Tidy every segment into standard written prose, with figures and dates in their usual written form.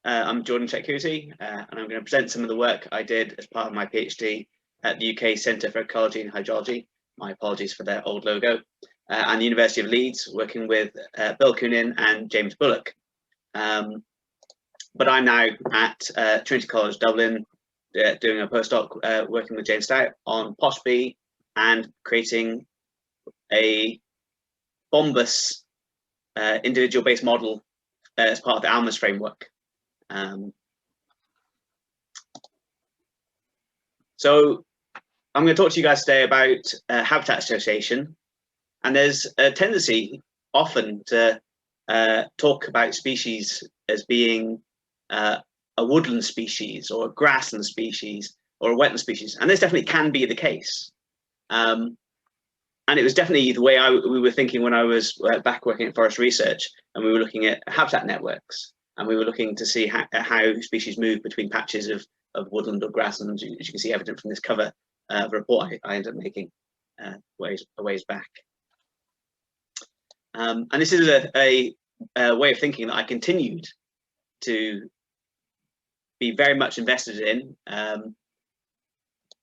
I'm Jordan Chetcuti, and I'm going to present some of the work I did as part of my PhD at the UK Centre for Ecology and Hydrology. My apologies for their old logo. And the University of Leeds, working with Bill Coonan and James Bullock. But I'm now at Trinity College Dublin, doing a postdoc working with James Stout on POSH-B and creating a Bombus individual-based model as part of the ALMAS framework. So I'm going to talk to you guys today about habitat association, and there's a tendency often to talk about species as being a woodland species or a grassland species or a wetland species, and this definitely can be the case. And it was definitely the way we were thinking when I was back working at Forest Research, and we were looking at habitat networks, and we were looking to see how species move between patches of woodland or grassland, as you can see evident from this cover of a report I ended up making a ways back. And this is a way of thinking that I continued to be very much invested in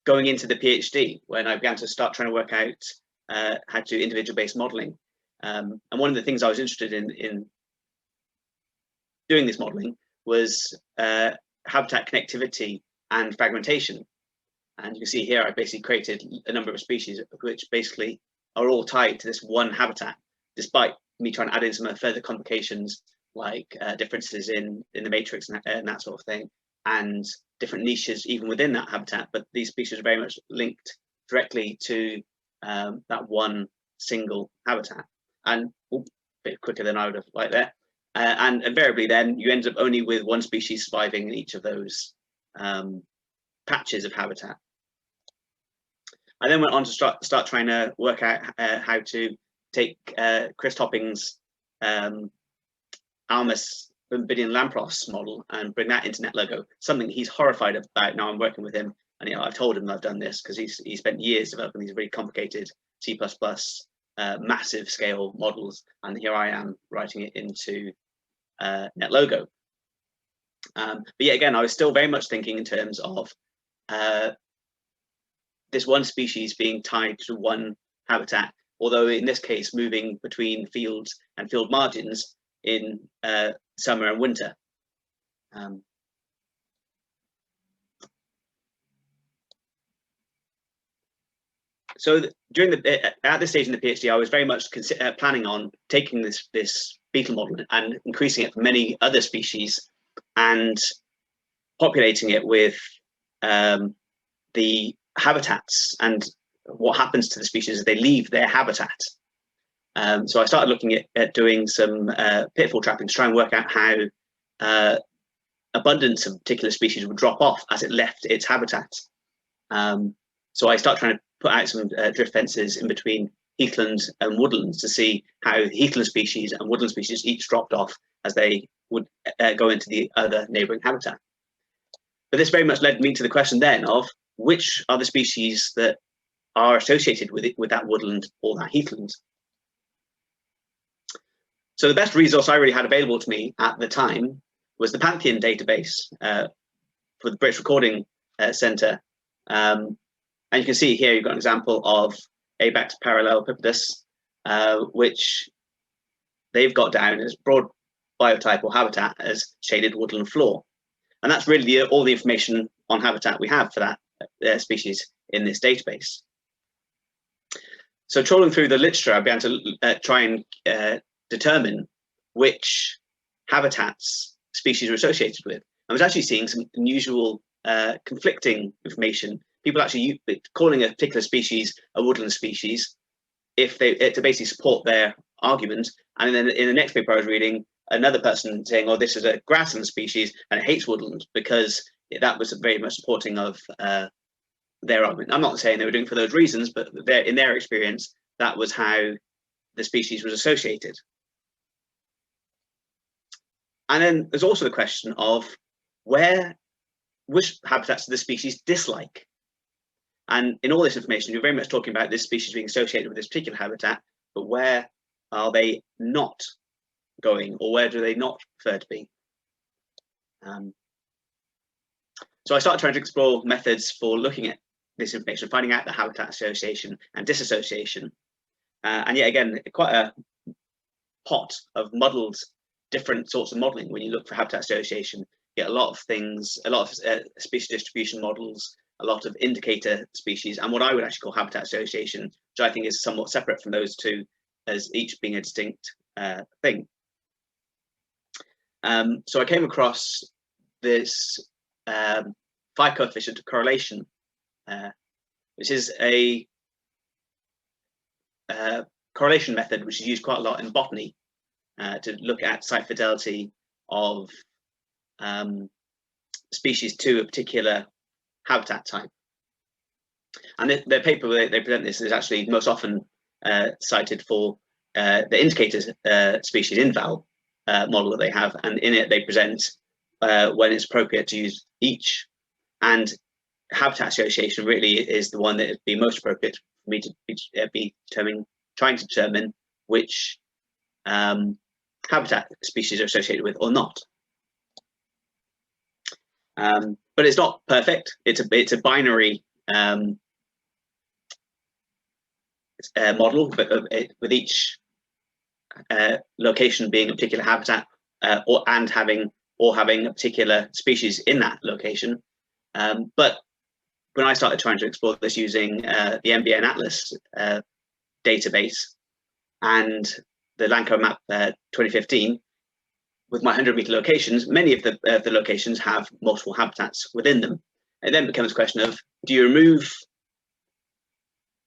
going into the PhD, when I began to start trying to work out how to do individual-based modelling. And one of the things I was interested in doing this modelling was habitat connectivity and fragmentation. And you can see here I basically created a number of species which basically are all tied to this one habitat, despite me trying to add in some further complications like differences in the matrix and that sort of thing, and different niches even within that habitat. But these species are very much linked directly to that one single habitat. And a bit quicker than I would have liked there. And invariably then you end up only with one species surviving in each of those patches of habitat. I then went on to start trying to work out how to take Chris Topping's Almus Bimbidian Lampros model and bring that into NetLogo, something he's horrified about. Now I'm working with him, and I've told him that I've done this because he spent years developing these really complicated C++ massive scale models, and here I am writing it into NetLogo. But yet again, I was still very much thinking in terms of this one species being tied to one habitat, although in this case moving between fields and field margins in summer and winter. So at this stage in the PhD, I was very much planning on taking this beetle model and increasing it for many other species and populating it with the habitats and what happens to the species as they leave their habitat. So I started looking at doing some pitfall trapping to try and work out how abundance of particular species would drop off as it left its habitat. So I started trying to put out some drift fences in between heathlands and woodlands to see how heathland species and woodland species each dropped off as they would go into the other neighbouring habitat. But this very much led me to the question then of which are the species that are associated with that woodland or that heathland. So the best resource I really had available to me at the time was the Pantheon database for the British Recording Centre. And you can see here you've got an example of Abax parallelepipedus, which they've got down as broad biotype or habitat as shaded woodland floor. And that's really all the information on habitat we have for that species in this database. So trawling through the literature, I began to try and determine which habitats species are associated with. I was actually seeing some unusual conflicting information. People actually calling a particular species a woodland species to basically support their argument. And then in the next paper I was reading, another person saying, oh, this is a grassland species and it hates woodland, because that was very much supporting of their argument. I'm not saying they were doing it for those reasons, but in their experience, that was how the species was associated. And then there's also the question of which habitats do the species dislike? And in all this information, you're very much talking about this species being associated with this particular habitat, but where are they not going, or where do they not prefer to be? So I started trying to explore methods for looking at this information, finding out the habitat association and disassociation. And yet again, quite a pot of muddled different sorts of modeling. When you look for habitat association, you get a lot of things, a lot of species distribution models, a lot of indicator species, and what I would actually call habitat association, which I think is somewhat separate from those two, as each being a distinct thing. So I came across this 5-coefficient correlation, which is a correlation method which is used quite a lot in botany to look at site fidelity of species to a particular habitat type. And the paper where they present this is actually most often cited for the indicator species inval model that they have, and in it they present when it's appropriate to use each, and habitat association really is the one that would be most appropriate for me to be trying to determine which habitat species are associated with or not. But it's not perfect. It's a binary model, but with each location being a particular habitat, or having a particular species in that location. But when I started trying to explore this using the MBN Atlas database and the Land Cover Map 2015, with my 100-meter locations, many of the locations have multiple habitats within them. It then becomes a question of, do you remove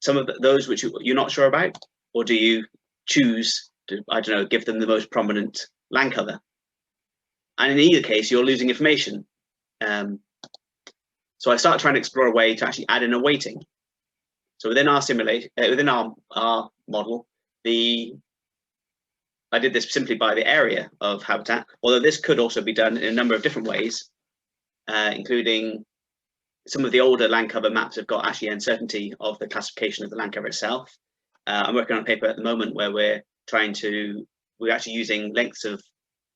some of those which you're not sure about, or do you choose to, I don't know, give them the most prominent land cover? And in either case, you're losing information. So I started trying to explore a way to actually add in a weighting. So within our simulation, within our model, I did this simply by the area of habitat, although this could also be done in a number of different ways, including some of the older land cover maps have got actually uncertainty of the classification of the land cover itself. I'm working on a paper at the moment where we're actually using lengths of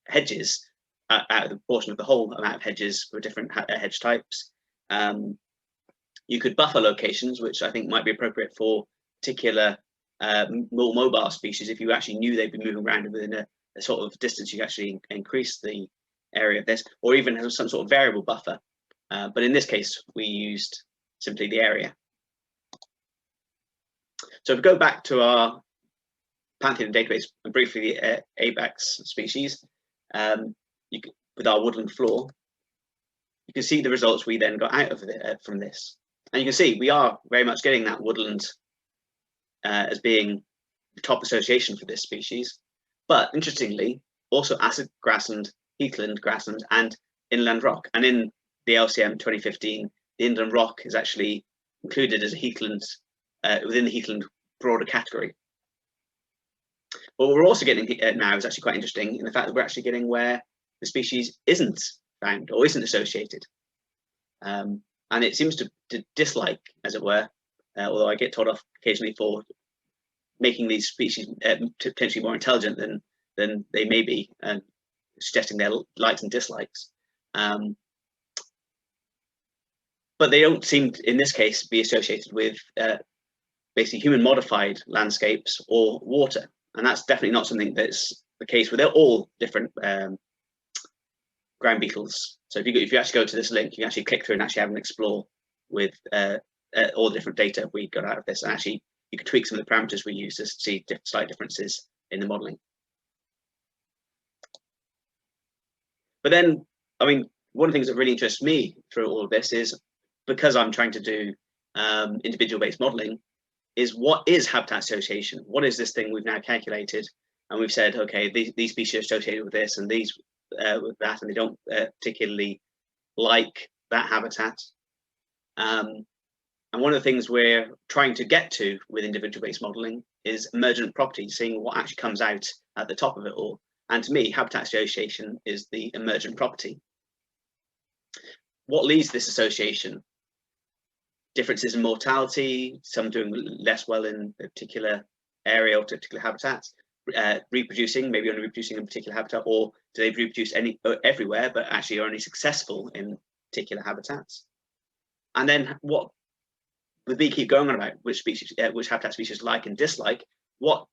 hedges out of the proportion of the whole amount of hedges for different hedge types. You could buffer locations, which I think might be appropriate for particular more mobile species. If you actually knew they'd be moving around within a sort of distance, you actually increase the area of this, or even have some sort of variable buffer. But in this case, we used simply the area. So if we go back to our Pantheon database and briefly the ABAX species, with our woodland floor, you can see the results we then got out of it from this. And you can see we are very much getting that woodland as being the top association for this species. But interestingly, also acid grassland, heathland grassland, and inland rock. And in the LCM 2015, the inland rock is actually included as a heathland, within the heathland broader category. What we're also getting now is actually quite interesting in the fact that we're actually getting where the species isn't found or isn't associated. And it seems to dislike, as it were, although I get told off occasionally for making these species potentially more intelligent than they may be, and suggesting their likes and dislikes. But they don't seem, in this case, be associated with basically human-modified landscapes or water. And that's definitely not something that's the case with all different ground beetles. So if you actually go to this link, you can actually click through and actually have an explore with all the different data we got out of this. And actually, you can tweak some of the parameters we use to see slight differences in the modeling. But then, I mean, one of the things that really interests me through all of this is, because I'm trying to do individual-based modeling, is what is habitat association? What is this thing we've now calculated? And we've said, okay, these species are associated with this and these with that, and they don't particularly like that habitat. And one of the things we're trying to get to with individual-based modeling is emergent properties, seeing what actually comes out at the top of it all. And to me, habitat association is the emergent property. What leads this association? Differences in mortality, some doing less well in a particular area or particular habitats, reproducing, maybe only reproducing in a particular habitat, or do they reproduce everywhere, but actually are only successful in particular habitats? And then what the bee keep going on about which species, which habitat species like and dislike, what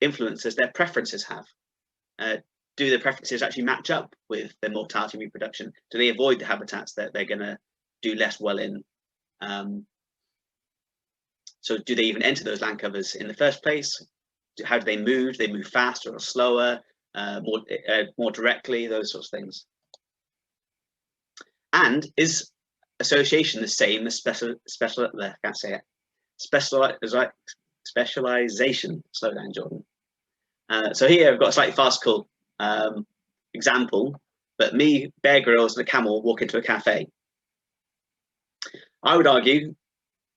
influences their preferences have? Do their preferences actually match up with their mortality and reproduction? Do they avoid the habitats that they're going to do less well in? So do they even enter those land covers in the first place? How do they move? Do they move faster or slower, more directly, those sorts of things? And is association the same as specialization? Slow down, Jordan. So here I've got a slightly farcical example, but me, Bear Grylls, and a camel walk into a cafe. I would argue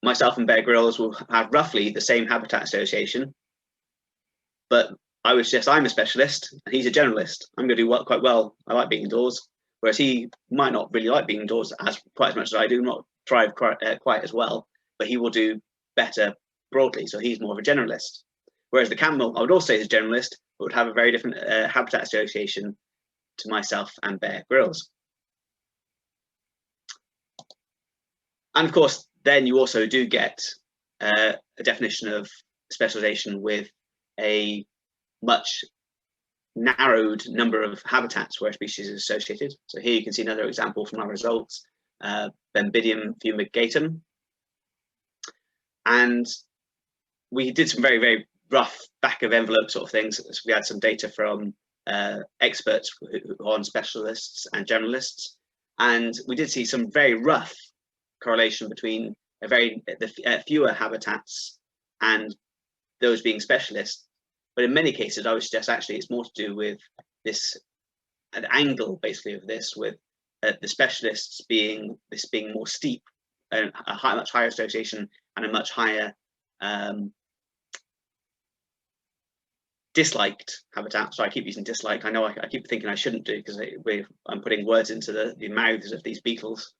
myself and Bear Grylls will have roughly the same habitat association, but I would suggest I'm a specialist and he's a generalist. I'm going to do quite well. I like being indoors, whereas he might not really like being indoors quite as much as I do, not thrive quite as well, but he will do better broadly. So he's more of a generalist. Whereas the camel, I would also say is a generalist, but would have a very different habitat association to myself and Bear Grylls. And of course, then you also do get a definition of specialization with a much narrowed number of habitats where a species is associated. So here you can see another example from our results, Bembidium fumigatum. And we did some very, very rough back of envelope sort of things. So we had some data from experts on specialists and generalists. And we did see some very rough correlation between fewer habitats and those being specialists. But in many cases, I would suggest actually it's more to do with an angle basically of this, with the specialists being more steep, and much higher association and a much higher disliked habitat. So I keep using dislike. I know I keep thinking I shouldn't do, because I'm putting words into the mouths of these beetles.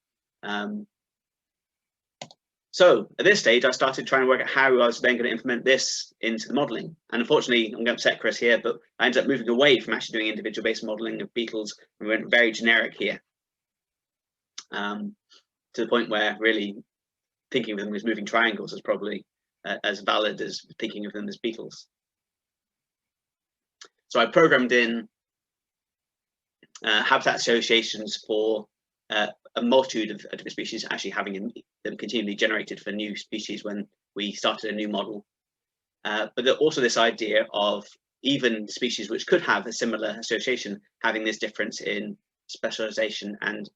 So at this stage, I started trying to work out how I was then going to implement this into the modelling. And unfortunately, I'm going to upset Chris here, but I ended up moving away from actually doing individual-based modelling of beetles, and we went very generic here, to the point where really thinking of them as moving triangles is probably as valid as thinking of them as beetles. So I programmed in habitat associations for a multitude of different species, actually having them continually generated for new species when we started a new model. But also this idea of even species which could have a similar association having this difference in specialization and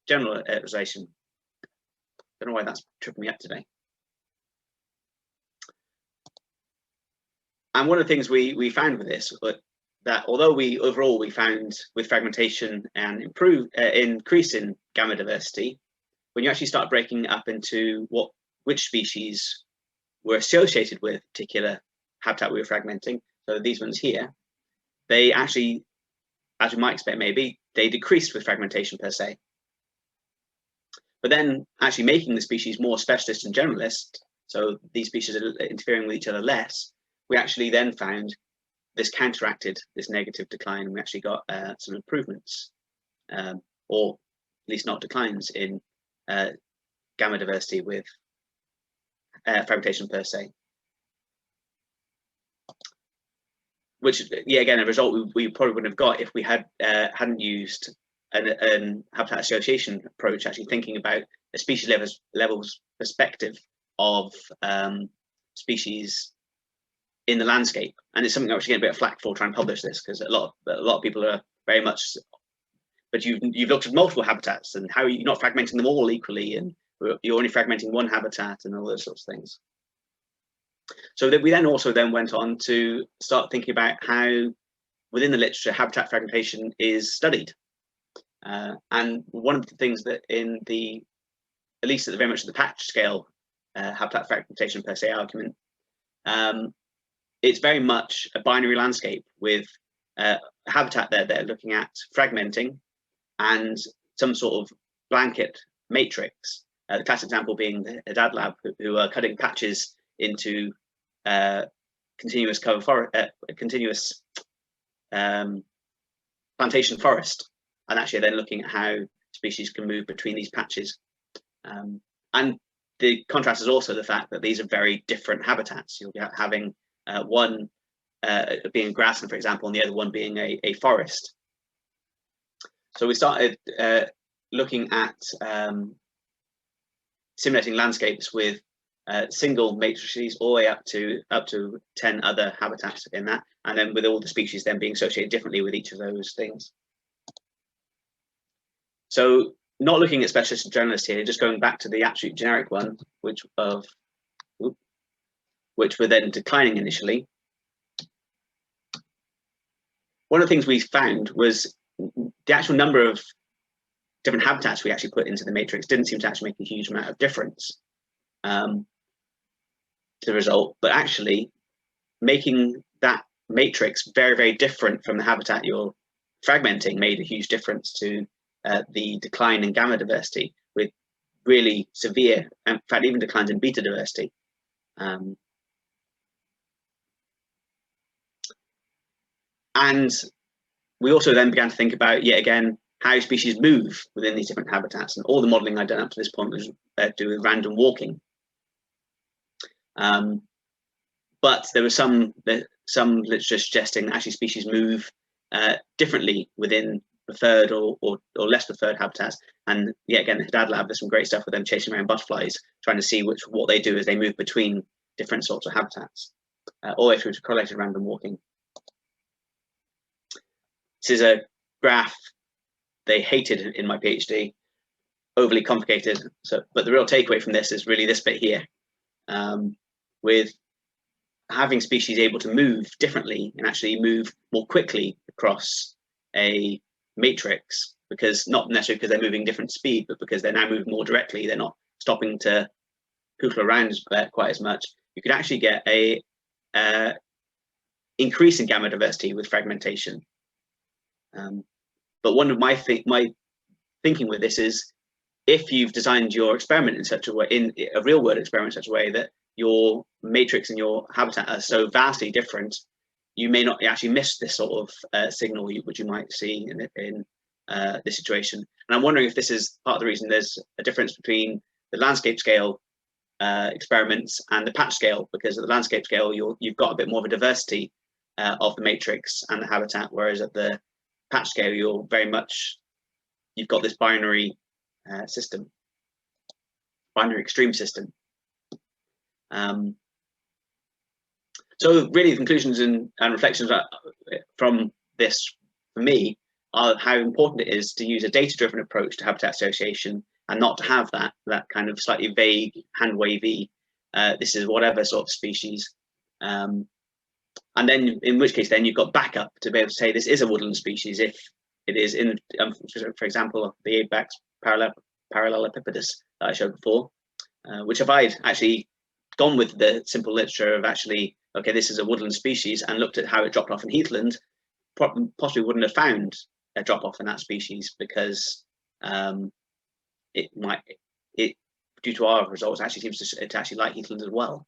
generalization. Don't know why that's tripping me up today. And one of the things we found with this, that although overall we found with fragmentation and increase in gamma diversity, when you actually start breaking up into which species were associated with particular habitat we were fragmenting, so these ones here, they actually, as we might expect maybe, they decreased with fragmentation per se. But then actually making the species more specialist and generalist, so these species are interfering with each other less, we actually then found this counteracted this negative decline, and we actually got some improvements, or at least not declines, in gamma diversity with fragmentation per se. Which, yeah, again, a result we probably wouldn't have got if we hadn't used an habitat association approach, actually thinking about a species levels perspective of species in the landscape. And it's something I was getting a bit of flack for trying to publish this, because a lot of people are very much, but you've looked at multiple habitats, and how are you not fragmenting them all equally, and you're only fragmenting one habitat, and all those sorts of things. So that we then also went on to start thinking about how within the literature habitat fragmentation is studied. And one of the things that at least at the very much the patch scale habitat fragmentation per se argument, it's very much a binary landscape with habitat there they're looking at fragmenting and some sort of blanket matrix. The classic example being the Haddad lab, who are cutting patches into continuous cover forest, continuous plantation forest, and actually then looking at how species can move between these patches. And the contrast is also the fact that these are very different habitats. You'll be having one being grassland, for example, and the other one being a forest. So we started looking at simulating landscapes with single matrices all the way up to 10 other habitats in that, and then with all the species then being associated differently with each of those things. So not looking at specialist and generalist here, just going back to the absolute generic one, which were then declining initially. One of the things we found was the actual number of different habitats we actually put into the matrix didn't seem to actually make a huge amount of difference to the result, but actually making that matrix very, very different from the habitat you're fragmenting made a huge difference to the decline in gamma diversity, with really severe, in fact, even declines in beta diversity. And we also then began to think about, yet again, how species move within these different habitats. And all the modeling I'd done up to this point was to do with random walking. But there was some literature suggesting that actually species move differently within preferred or less preferred habitats. And yet again, the Haddad lab, there's some great stuff with them chasing around butterflies, trying to see what they do as they move between different sorts of habitats, all the way through to correlated random walking. This is a graph they hated in my PhD, overly complicated. So, but the real takeaway from this is really this bit here, with having species able to move differently and actually move more quickly across a matrix, because not necessarily because they're moving different speed, but because they're now moving more directly. They're not stopping to poodle around quite as much. You could actually get a increase in gamma diversity with fragmentation. But one of my thinking with this is, if you've designed your experiment in such a way, in a real world experiment in such a way that your matrix and your habitat are so vastly different, you may not actually miss this sort of signal which you might see in this situation. And I'm wondering if this is part of the reason there's a difference between the landscape scale experiments and the patch scale, because at the landscape scale you've got a bit more of a diversity of the matrix and the habitat, whereas at the patch scale you've got this binary system, binary extreme system. So really the conclusions and reflections from this for me are how important it is to use a data-driven approach to habitat association, and not to have that kind of slightly vague, hand-wavy, this is whatever sort of species. And then in which case then you've got backup to be able to say this is a woodland species if it is in, for example, the Abax parallelepipedus that I showed before, which if I'd actually gone with the simple literature of actually, okay, this is a woodland species, and looked at how it dropped off in heathland, possibly wouldn't have found a drop off in that species, because it due to our results actually seems to actually like heathland as well.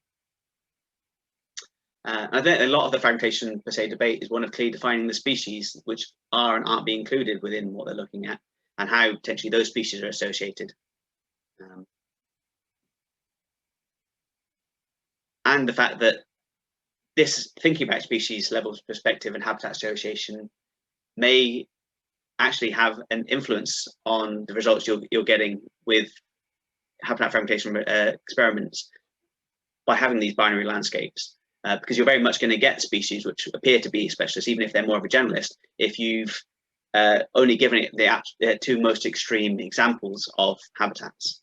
I think a lot of the fragmentation per se debate is one of clearly defining the species which are and aren't being included within what they're looking at, and how potentially those species are associated. And the fact that this thinking about species level perspective and habitat association may actually have an influence on the results you're getting with habitat fragmentation experiments by having these binary landscapes. Because you're very much going to get species which appear to be specialists, even if they're more of a generalist, if you've only given it the two most extreme examples of habitats.